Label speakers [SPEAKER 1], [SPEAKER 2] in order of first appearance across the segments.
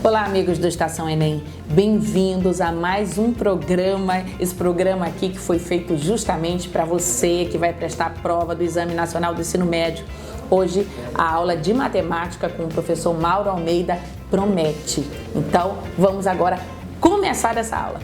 [SPEAKER 1] Olá, amigos do Estação Enem, bem-vindos a mais um programa, esse programa aqui que foi feito justamente para você que vai prestar a prova do Exame Nacional do Ensino Médio. Hoje, a aula de matemática com o professor Mauro Almeida promete. Então, vamos agora começar essa aula.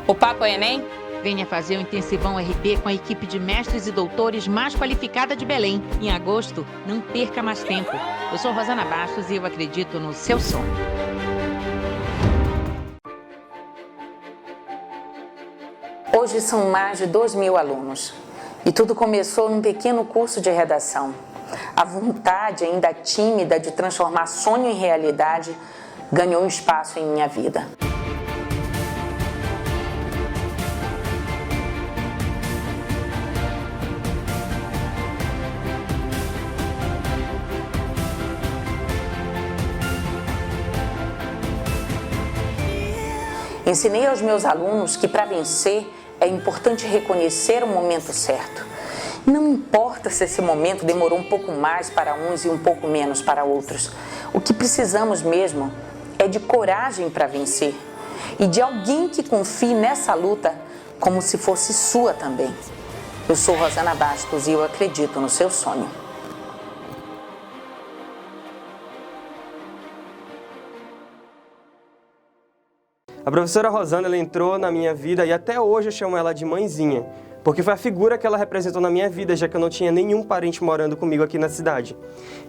[SPEAKER 1] O Papo Enem? Venha fazer o Intensivão RP com a equipe de mestres e doutores mais qualificada de Belém. Em agosto, não perca mais tempo. Eu sou Rosana Bastos e eu acredito no seu sonho. Hoje são mais de 2.000 alunos. E tudo começou num pequeno curso de redação. A vontade, ainda tímida, de transformar sonho em realidade ganhou um espaço em minha vida. Ensinei aos meus alunos que para vencer é importante reconhecer o momento certo. Não importa se esse momento demorou um pouco mais para uns e um pouco menos para outros. O que precisamos mesmo é de coragem para vencer e de alguém que confie nessa luta como se fosse sua também. Eu sou Rosana Bastos e eu acredito no seu sonho.
[SPEAKER 2] A professora Rosana, ela entrou na minha vida e até hoje eu chamo ela de mãezinha, porque foi a figura que ela representou na minha vida, já que eu não tinha nenhum parente morando comigo aqui na cidade.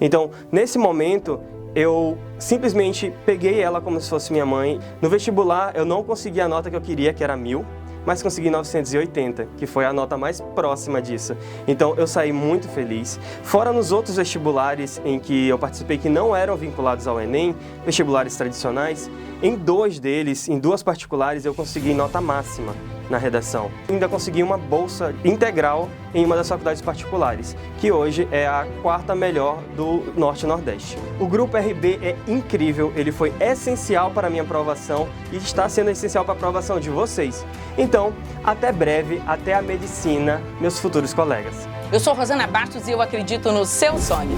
[SPEAKER 2] Então, nesse momento, eu simplesmente peguei ela como se fosse minha mãe. No vestibular, eu não consegui a nota que eu queria, que era 1000, mas consegui 980, que foi a nota mais próxima disso. Então eu saí muito feliz. Fora nos outros vestibulares em que eu participei que não eram vinculados ao Enem, vestibulares tradicionais, em 2 deles, em 2 particulares, eu consegui nota máxima na redação. Ainda consegui uma bolsa integral em uma das faculdades particulares, que hoje é a 4ª melhor do Norte e Nordeste. O Grupo RB é incrível, ele foi essencial para a minha aprovação e está sendo essencial para a aprovação de vocês. Então, até breve, até a medicina, meus futuros colegas.
[SPEAKER 1] Eu sou Rosana Bastos e eu acredito no seu sonho.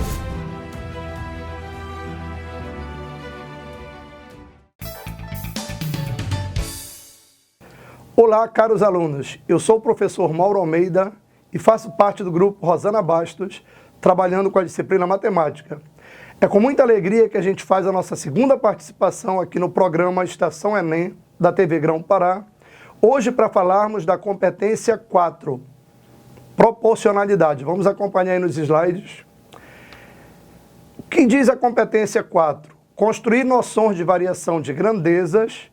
[SPEAKER 3] Olá, caros alunos. Eu sou o professor Mauro Almeida e faço parte do grupo Rosana Bastos, trabalhando com a disciplina matemática. É com muita alegria que a gente faz a nossa segunda participação aqui no programa Estação Enem, da TV Grão Pará, hoje para falarmos da competência 4, proporcionalidade. Vamos acompanhar aí nos slides. O que diz a competência 4? Construir noções de variação de grandezas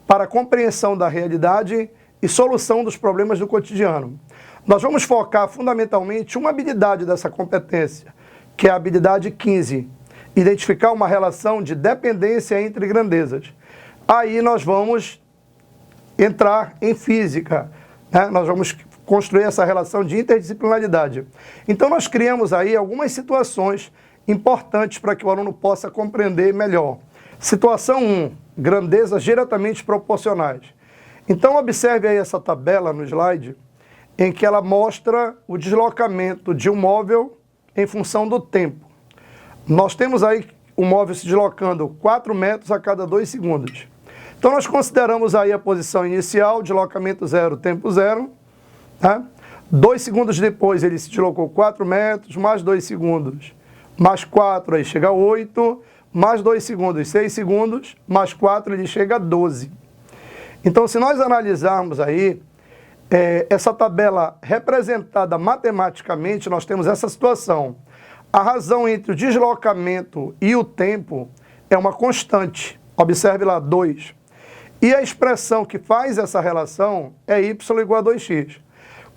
[SPEAKER 3] para a compreensão da realidade e solução dos problemas do cotidiano. Nós vamos focar fundamentalmente uma habilidade dessa competência, que é a habilidade 15, identificar uma relação de dependência entre grandezas. Aí nós vamos entrar em física, né? Nós vamos construir essa relação de interdisciplinaridade. Então nós criamos aí algumas situações importantes para que o aluno possa compreender melhor. Situação 1, grandezas diretamente proporcionais. Então observe aí essa tabela no slide, em que ela mostra o deslocamento de um móvel em função do tempo. Nós temos aí o móvel se deslocando 4 metros a cada 2 segundos. Então nós consideramos aí a posição inicial, deslocamento 0, tempo 0. Tá? 2 segundos depois ele se deslocou 4 metros, mais 2 segundos, mais 4, aí chega a 8, mais 2 segundos, 6 segundos, mais 4, ele chega a 12. Então, se nós analisarmos aí, essa tabela representada matematicamente, nós temos essa situação. A razão entre o deslocamento e o tempo é uma constante. Observe lá, 2. E a expressão que faz essa relação é y igual a 2x.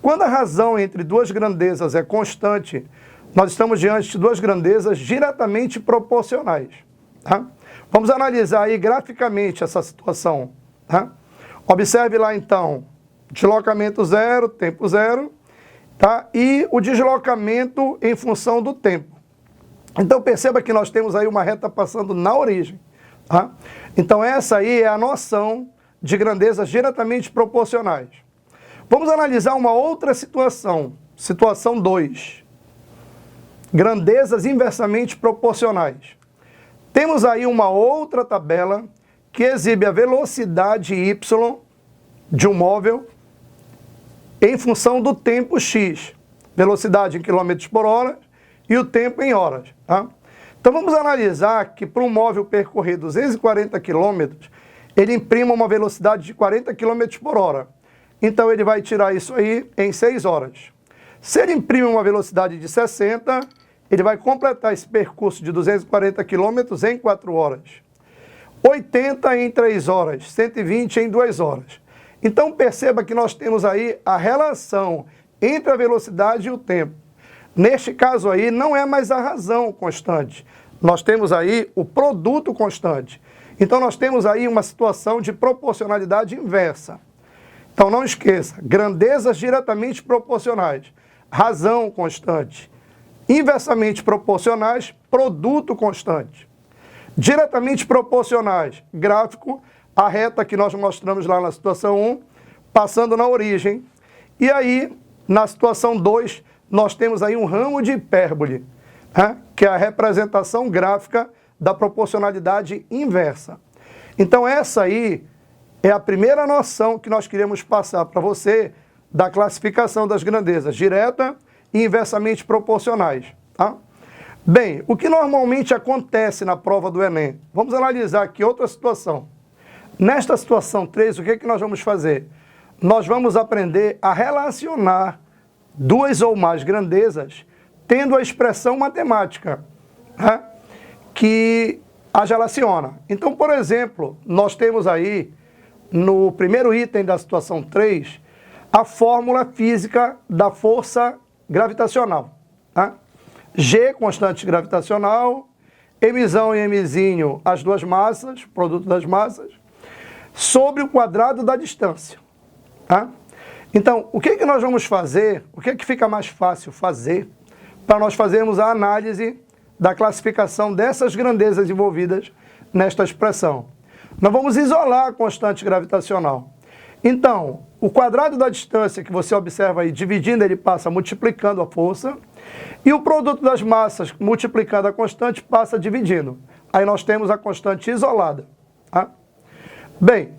[SPEAKER 3] Quando a razão entre duas grandezas é constante, nós estamos diante de duas grandezas diretamente proporcionais. Tá? Vamos analisar aí graficamente essa situação. Tá? Observe lá então, deslocamento 0, tempo 0, tá? E o deslocamento em função do tempo. Então perceba que nós temos aí uma reta passando na origem. Tá? Então essa aí é a noção de grandezas diretamente proporcionais. Vamos analisar uma outra situação, situação 2. Grandezas inversamente proporcionais. Temos aí uma outra tabela que exibe a velocidade y de um móvel em função do tempo x, velocidade em quilômetros por hora e o tempo em horas. Tá? Então vamos analisar que para um móvel percorrer 240 km, ele imprima uma velocidade de 40 km por hora. Então ele vai tirar isso aí em 6 horas. Se ele imprime uma velocidade de 60, ele vai completar esse percurso de 240 km em 4 horas. 80 em 3 horas, 120 em 2 horas. Então perceba que nós temos aí a relação entre a velocidade e o tempo. Neste caso aí não é mais a razão constante. Nós temos aí o produto constante. Então nós temos aí uma situação de proporcionalidade inversa. Então não esqueça, grandezas diretamente proporcionais, razão constante. Inversamente proporcionais, produto constante. Diretamente proporcionais, gráfico, a reta que nós mostramos lá na situação 1, passando na origem. E aí, na situação 2, nós temos aí um ramo de hipérbole, que é a representação gráfica da proporcionalidade inversa. Então essa aí é a primeira noção que nós queremos passar para você da classificação das grandezas, direta e inversamente proporcionais. Tá? Bem, o que normalmente acontece na prova do Enem? Vamos analisar aqui outra situação. Nesta situação 3, o que é que nós vamos fazer? Nós vamos aprender a relacionar duas ou mais grandezas tendo a expressão matemática, que as relaciona. Então, por exemplo, nós temos aí, no primeiro item da situação 3, a fórmula física da força gravitacional. G, constante gravitacional, Mzão e Mzinho, as duas massas, produto das massas, sobre o quadrado da distância. Então, o que nós vamos fazer, o que fica mais fácil fazer, para nós fazermos a análise da classificação dessas grandezas envolvidas nesta expressão? Nós vamos isolar a constante gravitacional. Então, o quadrado da distância que você observa aí, dividindo, ele passa multiplicando a força, e o produto das massas, multiplicando a constante, passa dividindo. Aí nós temos a constante isolada. Bem,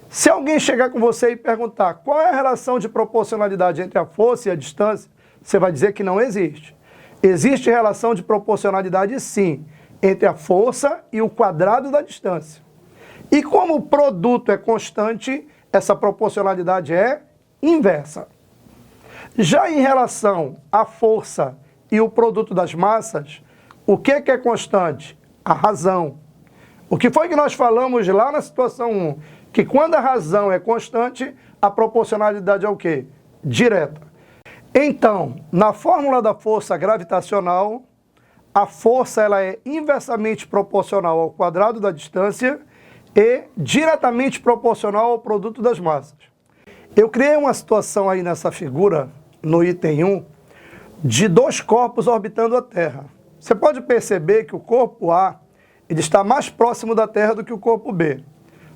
[SPEAKER 3] se alguém chegar com você e perguntar qual é a relação de proporcionalidade entre a força e a distância, você vai dizer que não existe. Existe relação de proporcionalidade, sim, entre a força e o quadrado da distância. E como o produto é constante, essa proporcionalidade é inversa. Já em relação à força e o produto das massas, o que é constante? A razão. O que foi que nós falamos lá na situação 1? Que quando a razão é constante, a proporcionalidade é o quê? Direta. Então, na fórmula da força gravitacional, a força ela é inversamente proporcional ao quadrado da distância e diretamente proporcional ao produto das massas. Eu criei uma situação aí nessa figura, no item 1, de dois corpos orbitando a Terra. Você pode perceber que o corpo A ele está mais próximo da Terra do que o corpo B.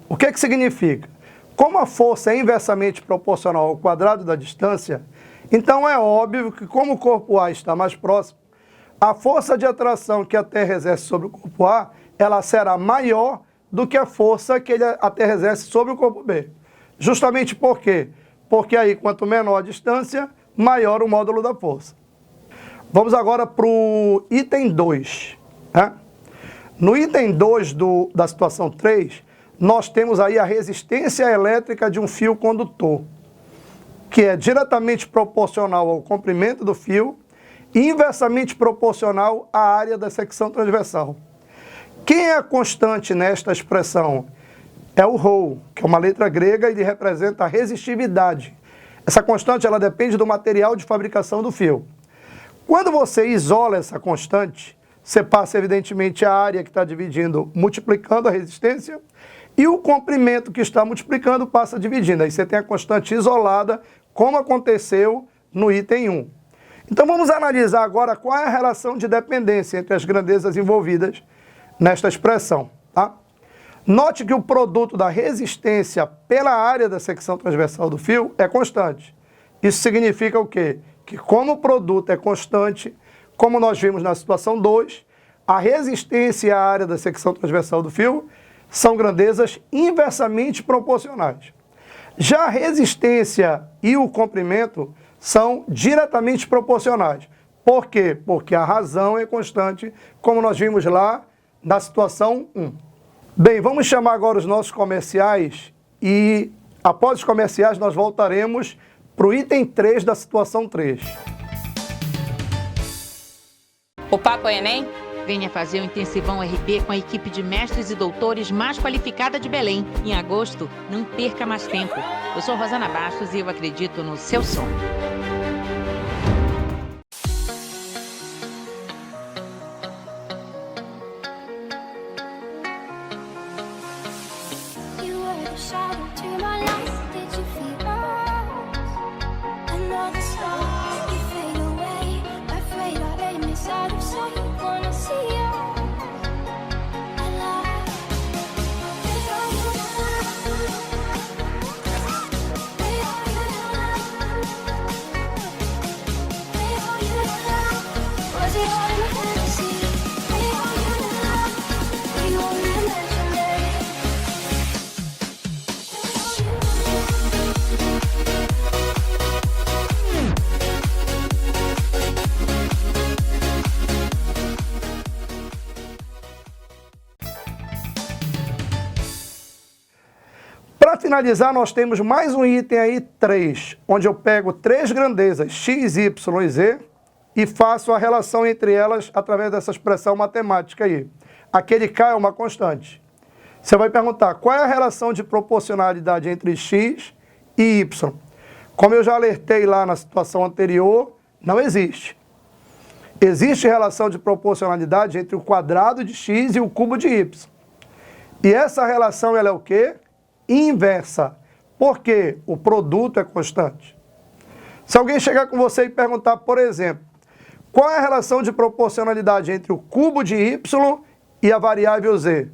[SPEAKER 3] O que significa? Como a força é inversamente proporcional ao quadrado da distância, então é óbvio que como o corpo A está mais próximo, a força de atração que a Terra exerce sobre o corpo A, ela será maior do que a força que a Terra exerce sobre o corpo B. Justamente por quê? Porque aí, quanto menor a distância, maior o módulo da força. Vamos agora para o item 2. No item 2 da situação 3, nós temos aí a resistência elétrica de um fio condutor, que é diretamente proporcional ao comprimento do fio inversamente proporcional à área da secção transversal. Quem é a constante nesta expressão? É o ρ, que é uma letra grega e ele representa a resistividade. Essa constante ela depende do material de fabricação do fio. Quando você isola essa constante, você passa evidentemente a área que está dividindo, multiplicando a resistência, e o comprimento que está multiplicando passa dividindo. Aí você tem a constante isolada, como aconteceu no item 1. Então vamos analisar agora qual é a relação de dependência entre as grandezas envolvidas nesta expressão. Tá? Note que o produto da resistência pela área da secção transversal do fio é constante. Isso significa o quê? Que como o produto é constante, como nós vimos na situação 2, a resistência e a área da secção transversal do fio são grandezas inversamente proporcionais. Já a resistência e o comprimento são diretamente proporcionais. Por quê? Porque a razão é constante, como nós vimos lá na situação 1. Bem, vamos chamar agora os nossos comerciais e, após os comerciais, nós voltaremos para o item 3 da situação 3.
[SPEAKER 4] O Papo Enem?
[SPEAKER 5] Venha fazer o Intensivão RP com a equipe de mestres e doutores mais qualificada de Belém. Em agosto, não perca mais tempo. Eu sou Rosana Bastos e eu acredito no seu sonho.
[SPEAKER 3] Para finalizar, nós temos mais um item aí, 3, onde eu pego 3 grandezas, x, y e z, e faço a relação entre elas através dessa expressão matemática aí. Aquele k é uma constante. Você vai perguntar, qual é a relação de proporcionalidade entre x e y? Como eu já alertei lá na situação anterior, não existe. Existe relação de proporcionalidade entre o quadrado de x e o cubo de y. E essa relação ela é o quê? Inversa, porque o produto é constante. Se alguém chegar com você e perguntar, por exemplo, qual é a relação de proporcionalidade entre o cubo de y e a variável z?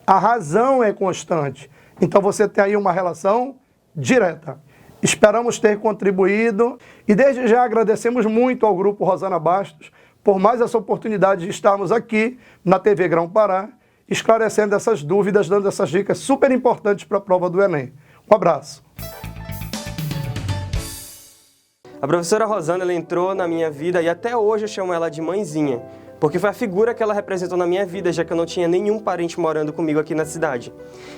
[SPEAKER 3] A razão é constante. Então você tem aí uma relação direta. Esperamos ter contribuído e desde já agradecemos muito ao Grupo Rosana Bastos por mais essa oportunidade de estarmos aqui na TV Grão-Pará, esclarecendo essas dúvidas, dando essas dicas super importantes para a prova do Enem. Um abraço.
[SPEAKER 2] A professora Rosana, ela entrou na minha vida e até hoje eu chamo ela de mãezinha, porque foi a figura que ela representou na minha vida, já que eu não tinha nenhum parente morando comigo aqui na cidade.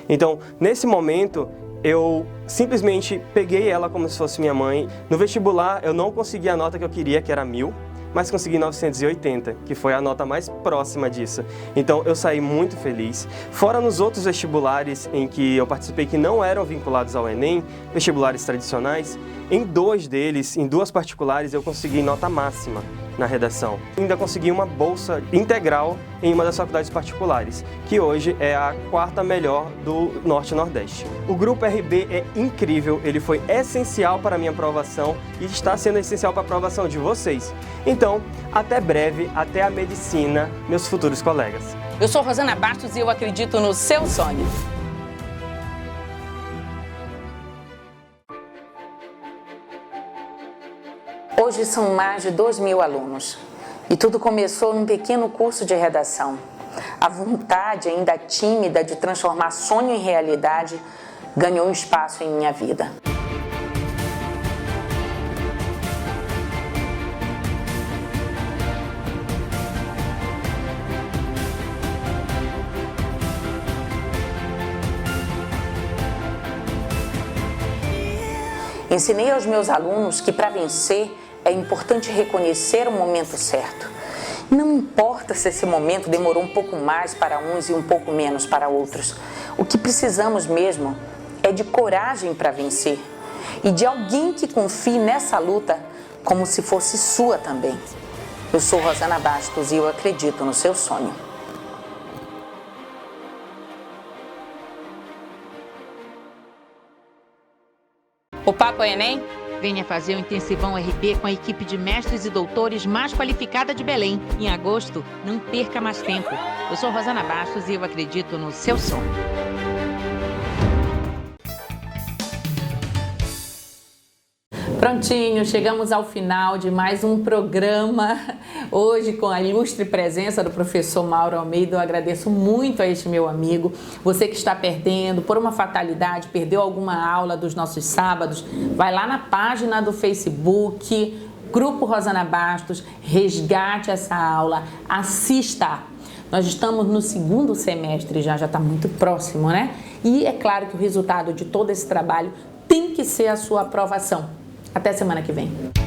[SPEAKER 2] Então, nesse momento, eu simplesmente peguei ela como se fosse minha mãe. No vestibular, eu não consegui a nota que eu queria, que era 1000, mas consegui 980, que foi a nota mais próxima disso. Então eu saí muito feliz. Fora nos outros vestibulares em que eu participei que não eram vinculados ao Enem, vestibulares tradicionais, em 2 deles, em 2 particulares, eu consegui nota máxima na redação. Ainda consegui uma bolsa integral em uma das faculdades particulares, que hoje é a 4ª melhor do Norte e Nordeste. O Grupo RB é incrível, ele foi essencial para a minha aprovação e está sendo essencial para a aprovação de vocês. Então, até breve, até a medicina, meus futuros colegas.
[SPEAKER 4] Eu sou Rosana Bastos e eu acredito no seu sonho.
[SPEAKER 1] Hoje são mais de 2.000 alunos e tudo começou num pequeno curso de redação. A vontade, ainda tímida, de transformar sonho em realidade ganhou um espaço em minha vida. Ensinei aos meus alunos que para vencer é importante reconhecer o momento certo. Não importa se esse momento demorou um pouco mais para uns e um pouco menos para outros. O que precisamos mesmo é de coragem para vencer e de alguém que confie nessa luta como se fosse sua também. Eu sou Rosana Bastos e eu acredito no seu sonho.
[SPEAKER 4] O Papo Enem?
[SPEAKER 5] Venha fazer o Intensivão RP com a equipe de mestres e doutores mais qualificada de Belém. Em agosto, não perca mais tempo. Eu sou Rosana Bastos e eu acredito no seu sonho.
[SPEAKER 4] Prontinho, chegamos ao final de mais um programa. Hoje, com a ilustre presença do professor Mauro Almeida, eu agradeço muito a este meu amigo. Você que está perdendo, por uma fatalidade, perdeu alguma aula dos nossos sábados, vai lá na página do Facebook, Grupo Rosana Bastos, resgate essa aula, assista. Nós estamos no segundo semestre, já está muito próximo, né? E é claro que o resultado de todo esse trabalho tem que ser a sua aprovação. Até semana que vem.